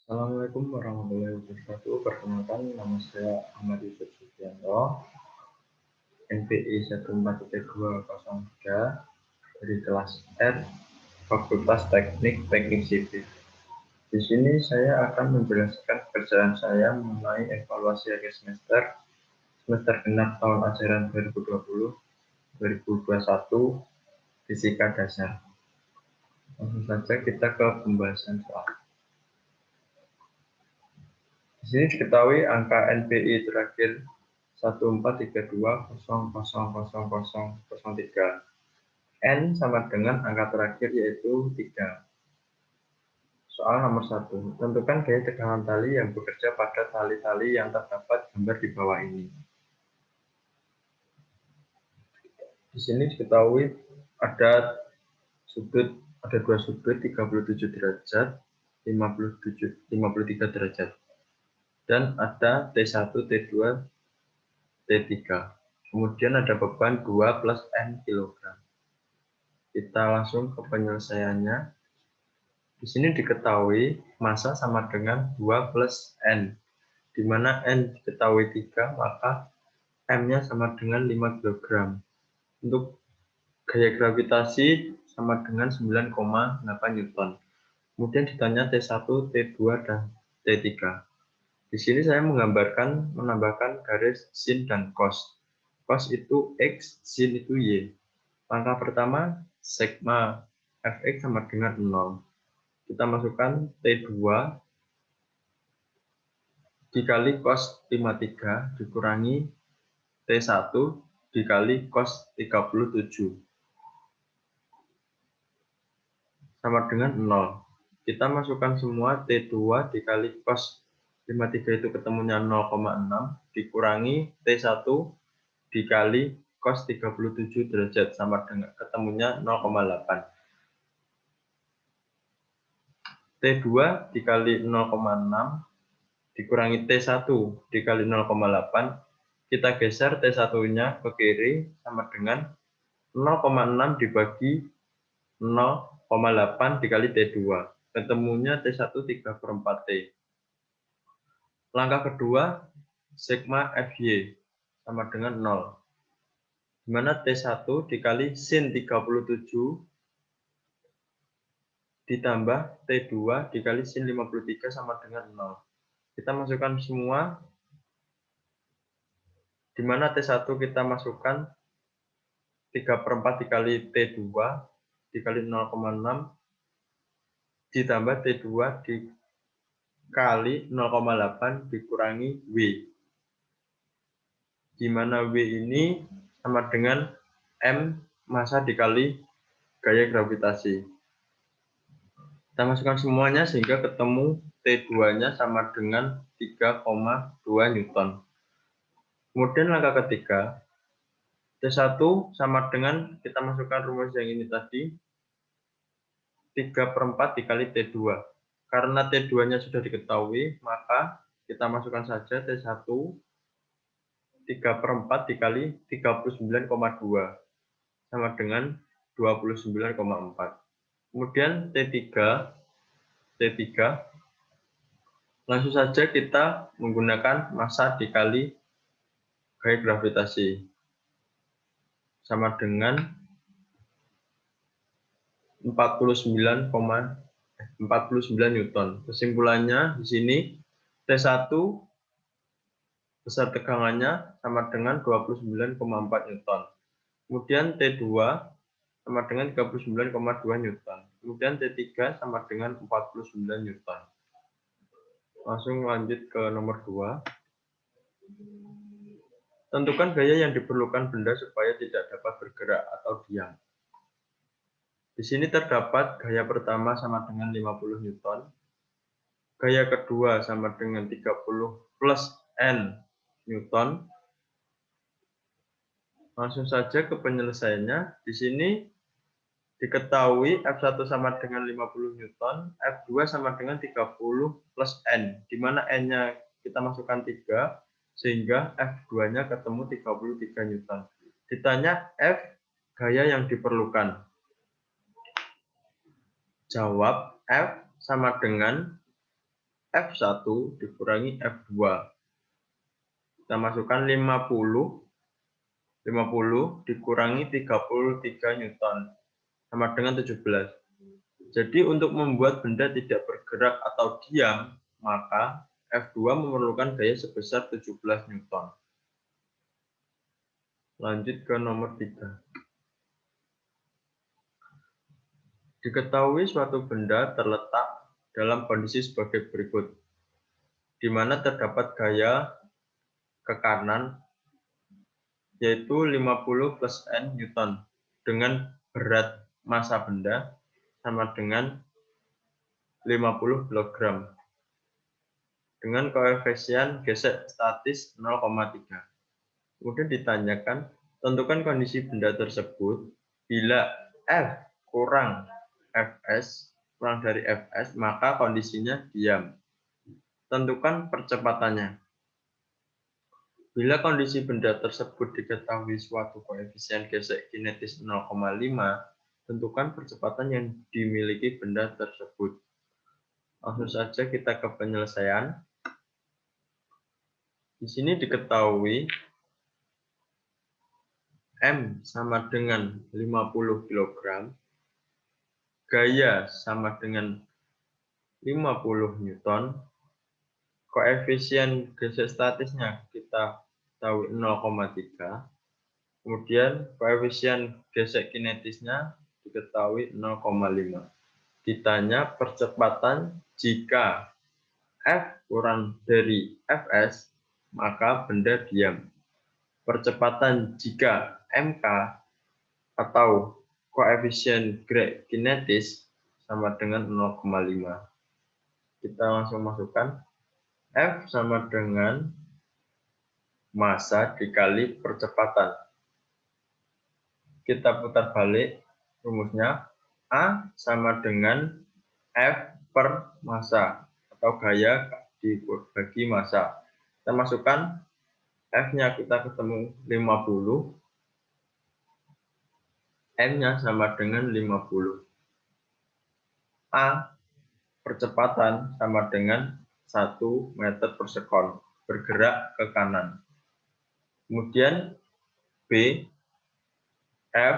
Assalamualaikum warahmatullahi wabarakatuh. Perkenalkan, nama saya Ahmad Yusuf Sugianto, NPI 14.203 dari kelas R, Fakultas Teknik Sipil. Di sini saya akan menjelaskan pekerjaan saya mengenai evaluasi akhir semester genap tahun ajaran 2020-2021 Fisika Dasar. Langsung saja kita ke pembahasan soal. Di sini diketahui angka NPI terakhir 1432000003. N sama dengan angka terakhir yaitu 3. Soal nomor 1. Tentukan gaya tegangan tali yang bekerja pada tali-tali yang terdapat gambar di bawah ini. Di sini diketahui ada dua sudut 37 derajat, 53 derajat. Dan ada T1, T2, T3. Kemudian ada beban 2 plus N kg. Kita langsung ke penyelesaiannya. Di sini diketahui massa sama dengan 2 plus N. Di mana N diketahui 3, maka M-nya sama dengan 5 kg. Untuk gaya gravitasi sama dengan 9,8 Newton. Kemudian ditanya T1, T2, dan T3. Di sini saya menambahkan garis sin dan cos. Cos itu X, sin itu Y. Langkah pertama, sigma Fx sama dengan 0. Kita masukkan T2 dikali cos 53 dikurangi T1 dikali cos 37 sama dengan 0. Kita masukkan semua T2 dikali cos 53 itu ketemunya 0,6 dikurangi T1 dikali cos 37 derajat sama dengan ketemunya 0,8. T2 dikali 0,6 dikurangi T1 dikali 0,8, kita geser T1-nya ke kiri sama dengan 0,6 dibagi 0,8 dikali T2. Ketemunya T1 3/4 T. Langkah kedua, sigma Fy sama dengan 0. Di mana T1 dikali sin 37 ditambah T2 dikali sin 53 sama dengan 0. Kita masukkan semua, di mana T1 kita masukkan 3/4 dikali T2 dikali 0,6 ditambah T2 dikali 0,8 dikurangi W. Di mana W ini sama dengan M massa dikali gaya gravitasi. Kita masukkan semuanya sehingga ketemu T2-nya sama dengan 3,2 Newton. Kemudian langkah ketiga, T1 sama dengan, kita masukkan rumus yang ini tadi, 3/4 dikali T2. Karena T2-nya sudah diketahui, maka kita masukkan saja T1 3/4 dikali 39,2 sama dengan 29,4. Kemudian T3 langsung saja kita menggunakan massa dikali gaya gravitasi sama dengan 49 Newton. Kesimpulannya di sini T1 besar tegangannya sama dengan 29,4 Newton. Kemudian T2 sama dengan 39,2 Newton. Kemudian T3 sama dengan 49 Newton. Langsung lanjut ke nomor 2. Tentukan gaya yang diperlukan benda supaya tidak dapat bergerak atau diam. Di sini terdapat gaya pertama sama dengan 50 Newton. Gaya kedua sama dengan 30 plus N Newton. Langsung saja ke penyelesaiannya. Di sini diketahui F1 sama dengan 50 Newton, F2 sama dengan 30 plus N, di mana N-nya kita masukkan 3, sehingga F2-nya ketemu 33 Newton. Ditanya F, gaya yang diperlukan. Jawab F sama dengan F1 dikurangi F2. Kita masukkan 50 dikurangi 33 Newton sama dengan 17. Jadi untuk membuat benda tidak bergerak atau diam, maka F2 memerlukan gaya sebesar 17 Newton. Lanjut ke nomor 3. Diketahui suatu benda terletak dalam kondisi sebagai berikut, di mana terdapat gaya ke kanan yaitu 50 plus N Newton dengan berat massa benda sama dengan 50 kg dengan koefisien gesek statis 0,3. Kemudian ditanyakan, tentukan kondisi benda tersebut bila F kurang Fs, kurang dari Fs, maka kondisinya diam. Tentukan percepatannya. Bila kondisi benda tersebut diketahui suatu koefisien gesek kinetis 0,5, tentukan percepatan yang dimiliki benda tersebut. Langsung saja kita ke penyelesaian. Di sini diketahui M sama dengan 50 kg, gaya sama dengan 50 Newton, koefisien gesek statisnya kita tahu 0,3, kemudian koefisien gesek kinetisnya diketahui 0,5. Ditanya percepatan jika F kurang dari Fs, maka benda diam. Percepatan jika MK atau koefisien gerak kinetis sama dengan 0,5. Kita langsung masukkan F sama dengan massa dikali percepatan. Kita putar balik rumusnya. A sama dengan F per massa atau gaya dibagi massa. Kita masukkan F-nya kita ketemu 50. M-nya sama dengan 50. A percepatan sama dengan 1 meter per sekon bergerak ke kanan. Kemudian B F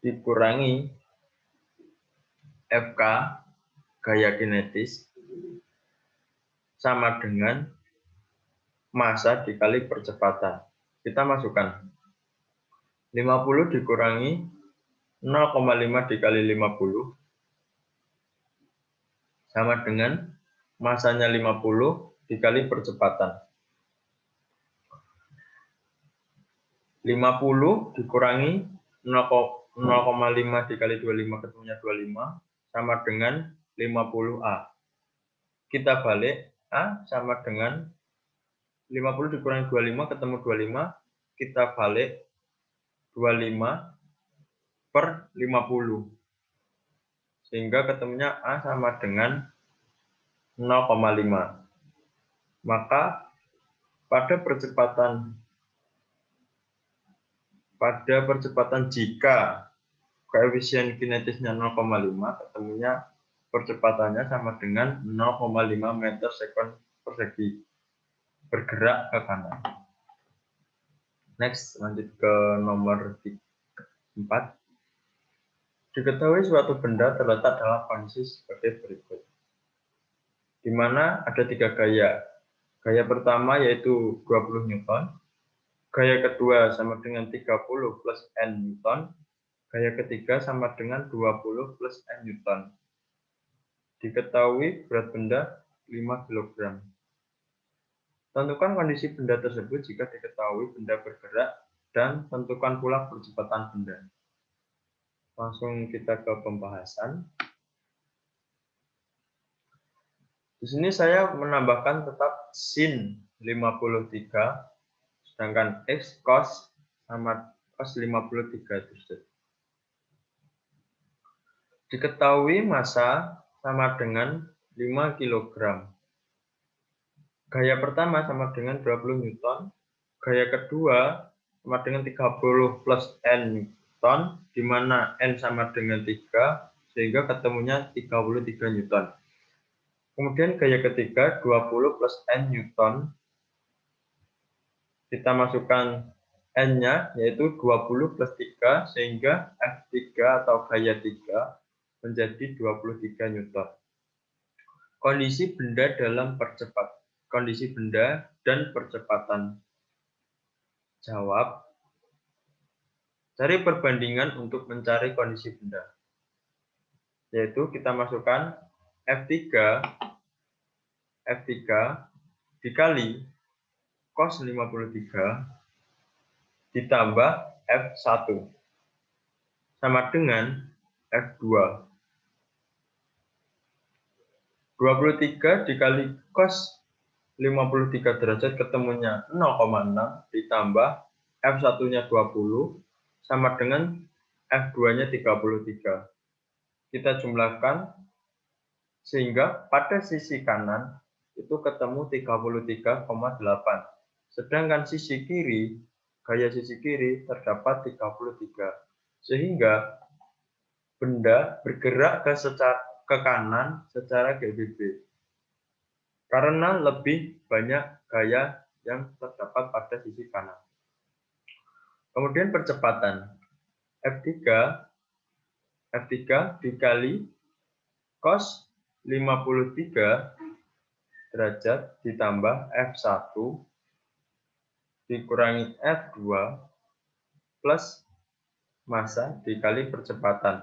dikurangi FK gaya kinetis sama dengan massa dikali percepatan. Kita masukkan 50 dikurangi 0,5 dikali 50 sama dengan massanya 50 dikali percepatan. 50 dikurangi 0,5 dikali 25 ketemunya 25 sama dengan 50A. Kita balik, A sama dengan 50 dikurangi 25 ketemu 25, kita balik 25 per 50. Sehingga ketemunya A sama dengan 0,5. Maka pada percepatan jika koefisien kinetisnya 0,5, ketemunya percepatannya sama dengan 0,5 meter sekon persegi bergerak ke kanan. Next, lanjut ke nomor 4. Diketahui suatu benda terletak dalam kondisi sebagai berikut, di mana ada 3 gaya. Gaya pertama yaitu 20 Newton, gaya kedua sama dengan 30 plus N Newton, gaya ketiga sama dengan 20 plus N Newton. Diketahui berat benda 5 kg. Tentukan kondisi benda tersebut jika diketahui benda bergerak dan tentukan pula percepatan benda. Langsung kita ke pembahasan. Di sini saya menambahkan tetap sin 53, sedangkan x cos sama cos 53 tersebut. Diketahui massa sama dengan 5 kg. Gaya pertama sama dengan 20 Newton, gaya kedua sama dengan 30 plus N Newton, di mana N sama dengan 3, sehingga ketemunya 33 Newton. Kemudian gaya ketiga 20 plus N Newton. Kita masukkan N-nya yaitu 20 plus 3 sehingga F3 atau gaya 3 menjadi 23 Newton. Kondisi benda dan percepatan. Jawab. Cari perbandingan untuk mencari kondisi benda. Yaitu kita masukkan F3 dikali cos 53 ditambah F1 sama dengan F2. 23 dikali cos 53 derajat ketemunya 0,6 ditambah F1-nya 20 sama dengan F2-nya 33. Kita jumlahkan sehingga pada sisi kanan itu ketemu 33,8. Sedangkan sisi kiri, gaya sisi kiri terdapat 33. Sehingga benda bergerak ke kanan secara GBB. Karena lebih banyak gaya yang terdapat pada sisi kanan. Kemudian percepatan. F3 dikali cos 53 derajat ditambah F1 dikurangi F2 plus massa dikali percepatan.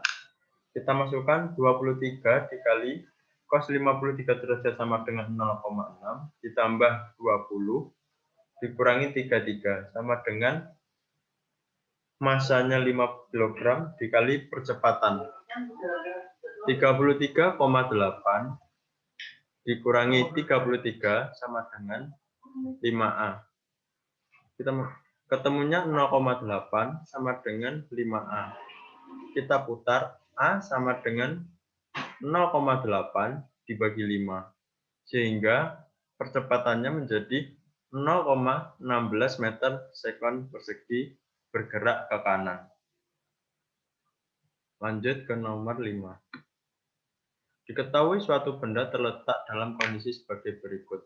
Kita masukkan 23 dikali cos 53 derajat sama dengan 0,6 ditambah 20 dikurangi 33 sama dengan massanya 5 kg dikali percepatan. 33,8 dikurangi 33 sama dengan 5A. Kita ketemunya 0,8 sama dengan 5A. Kita putar A sama dengan 0,8 dibagi 5. Sehingga percepatannya menjadi 0,16 meter sekon persegi bergerak ke kanan. Lanjut ke nomor 5. Diketahui suatu benda terletak dalam kondisi sebagai berikut.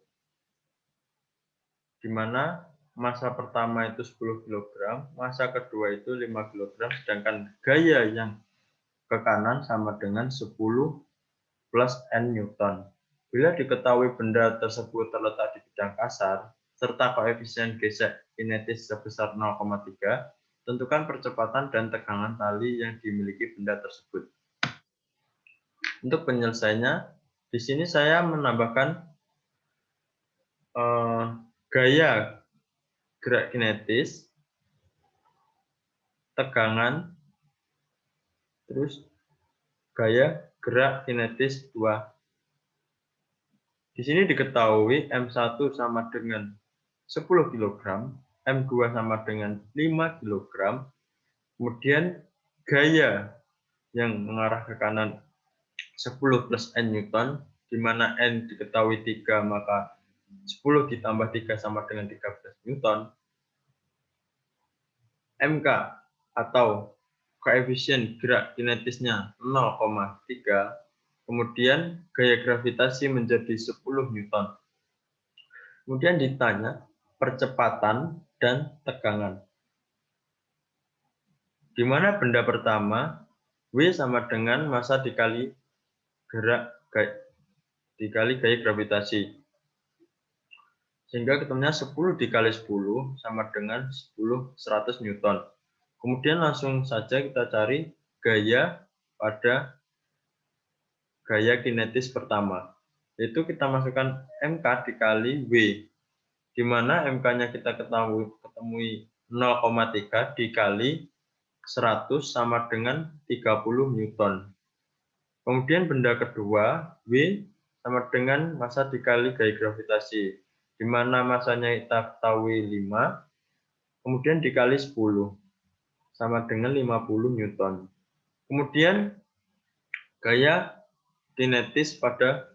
Di mana massa pertama itu 10 kg, massa kedua itu 5 kg, sedangkan gaya yang ke kanan sama dengan 10 plus N Newton. Bila diketahui benda tersebut terletak di bidang kasar, serta koefisien gesek kinetis sebesar 0,3, tentukan percepatan dan tegangan tali yang dimiliki benda tersebut. Untuk penyelesaiannya, di sini saya menambahkan gaya gerak kinetis, tegangan, terus gaya gerak kinetis 2. Di sini diketahui M1 sama dengan 10 kg, M2 sama dengan 5 kg, kemudian gaya yang mengarah ke kanan 10 plus N Newton, di mana N diketahui 3, maka 10 ditambah 3 sama dengan 13 Newton. MK atau koefisien gerak kinetisnya 0,3, kemudian gaya gravitasi menjadi 10 Newton. Kemudian ditanya percepatan dan tegangan. Di mana benda pertama, W sama dengan massa dikali gaya gravitasi. Sehingga ketemunya 10 dikali 10 sama dengan 100 Newton. Kemudian langsung saja kita cari gaya pada gaya kinetis pertama. Yaitu kita masukkan MK dikali W. Di mana MK-nya kita ketemui 0,3 dikali 100 sama dengan 30 Newton. Kemudian benda kedua, W sama dengan massa dikali gaya gravitasi. Di mana massanya kita ketahui 5, kemudian dikali 10, sama dengan 50 Newton. Kemudian gaya kinetis pada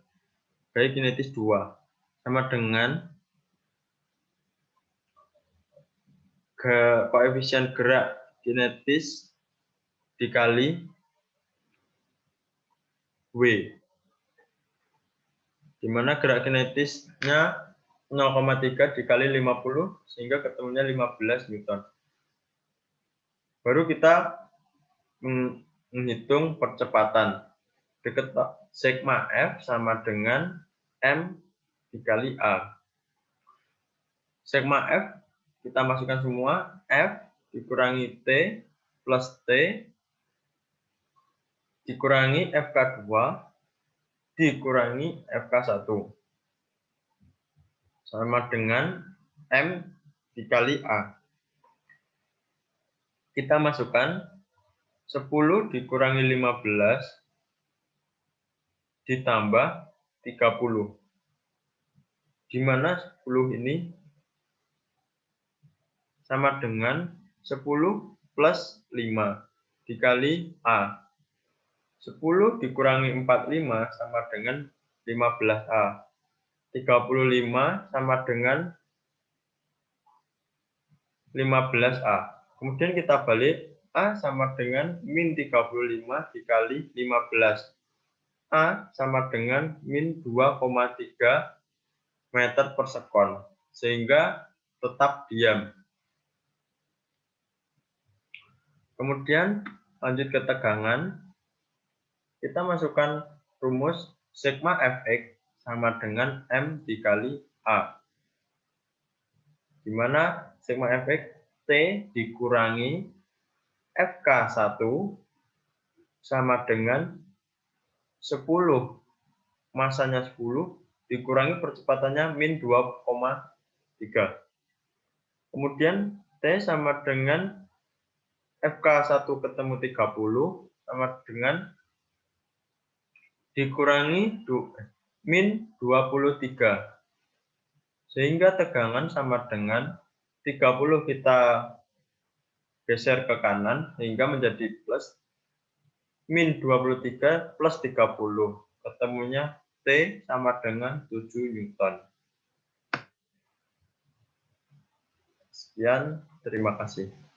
gaya kinetis 2, sama dengan koefisien gerak kinetis dikali W. di mana gerak kinetisnya 0,3 dikali 50 sehingga ketemunya 15 Newton. Baru kita menghitung percepatan. Sigma F sama dengan M dikali A. Sigma F kita masukkan semua, F dikurangi T plus T dikurangi FK2 dikurangi FK1 sama dengan M dikali A. Kita masukkan 10 dikurangi 15 ditambah 30. Di mana 10 ini sama dengan 10 plus 5 dikali A. 10 dikurangi 45 sama dengan 15A. 35 sama dengan 15A. Kemudian kita balik, A sama dengan min 35 dikali 15. A sama dengan min 2,3 meter per sekon. Sehingga tetap diam. Kemudian lanjut ke tegangan. Kita masukkan rumus sigma Fx sama dengan M dikali A. Di mana sigma Fx T dikurangi FK1 sama dengan 10. Masanya 10 dikurangi percepatannya min 2,3. Kemudian T sama dengan FK1 ketemu 30 sama dengan dikurangi min 23. Sehingga tegangan sama dengan 30 kita geser ke kanan sehingga menjadi plus min 23 plus 30. Ketemunya T sama dengan 7 Newton. Sekian, terima kasih.